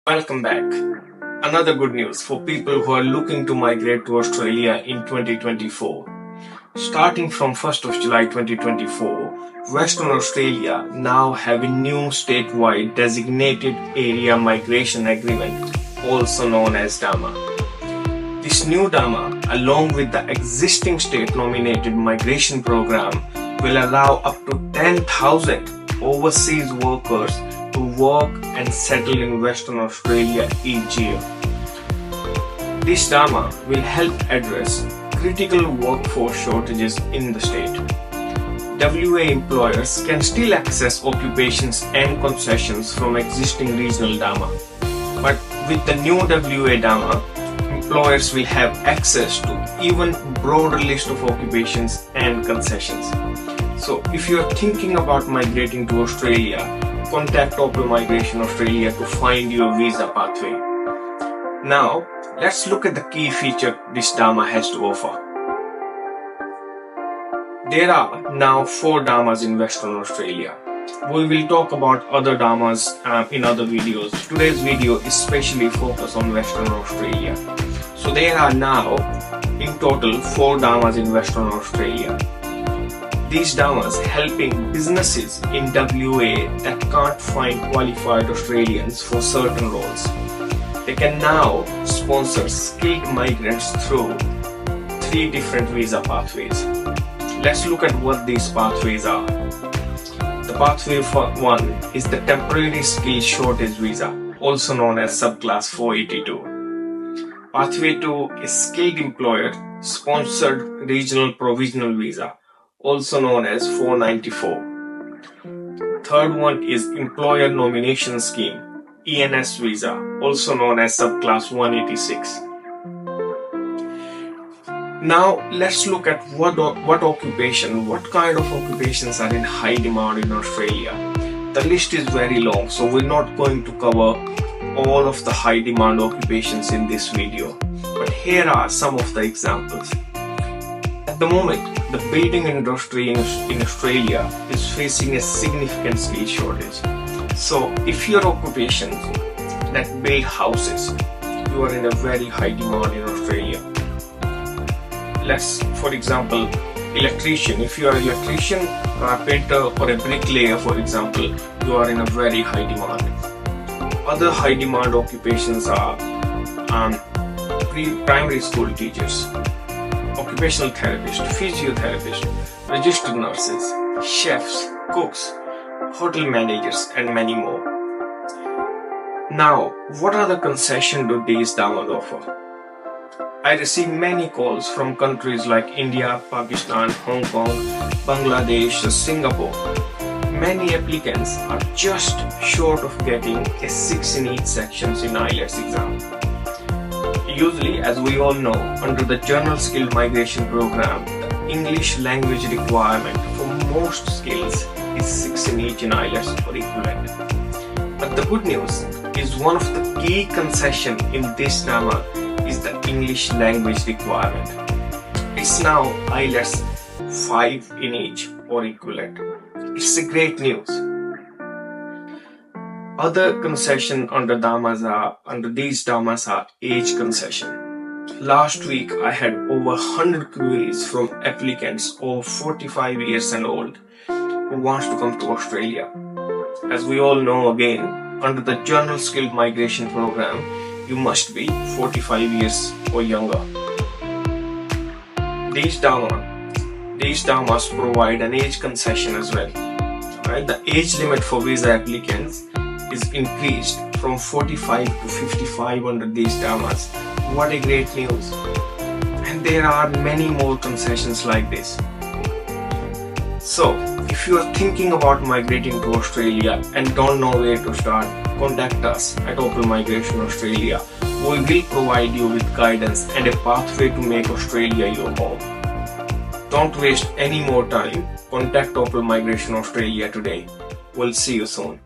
Welcome back. Another good news for people who are looking to migrate to Australia in 2024. Starting from 1st of July 2024, Western Australia now have a new statewide designated area migration agreement, also known as DAMA. This new DAMA, along with the existing state-nominated migration program, will allow up to 10,000 overseas workers to work and settle in Western Australia each year. This DAMA will help address critical workforce shortages in the state. WA employers can still access occupations and concessions from existing regional DAMA, but with the new WA DAMA, employers will have access to even broader list of occupations and concessions. So if you are thinking about migrating to Australia, contact Opal Migration Australia to find your visa pathway. Now, let's look at the key feature this DAMA has to offer. There are now 4 DAMAs in Western Australia. We will talk about other DAMAs in other videos. Today's video is specially focused on Western Australia. So there are now in total 4 DAMAs in Western Australia. These DAMAs helping businesses in WA that can't find qualified Australians for certain roles. They can now sponsor skilled migrants through 3 different visa pathways. Let's look at what these pathways are. The pathway for 1 is the temporary skill shortage visa, also known as subclass 482. Pathway 2 is skilled employer sponsored regional provisional visa, also known as 494. Third one is Employer Nomination Scheme, ENS visa, also known as subclass 186. Now let's look at what kind of occupations are in high demand in Australia. The list is very long, so we're not going to cover all of the high demand occupations in this video, but here are some of the examples. At the moment, the building industry in Australia is facing a significant skill shortage. So if your occupation that build houses, you are in a very high demand in Australia. For example, electrician. If you are an electrician, carpenter or a bricklayer, for example, you are in a very high demand. Other high demand occupations are primary school teachers, occupational therapist, physiotherapist, registered nurses, chefs, cooks, hotel managers, and many more. Now, what other concessions do these DAMAs offer? I receive many calls from countries like India, Pakistan, Hong Kong, Bangladesh, Singapore. Many applicants are just short of getting a 6 in each sections in IELTS exam. Usually, as we all know, under the General Skilled Migration Program, the English language requirement for most skills is 6 in each in IELTS or equivalent. But the good news is one of the key concessions in this DAMA is the English language requirement. It's now IELTS 5 in each or equivalent. It's a great news. Other concession under these DAMAs are age concession. Last week I had over 100 queries from applicants over 45 years and old who wants to come to Australia. As we all know, again, under the General Skilled Migration Program, you must be 45 years or younger. These DAMAs provide an age concession as well. Right? The age limit for visa applicants is increased from 45 to 55 under these DAMAs. What a great news! And there are many more concessions like this. So, if you are thinking about migrating to Australia and don't know where to start, contact us at Opal Migration Australia. We will provide you with guidance and a pathway to make Australia your home. Don't waste any more time. Contact Opal Migration Australia today. We'll see you soon.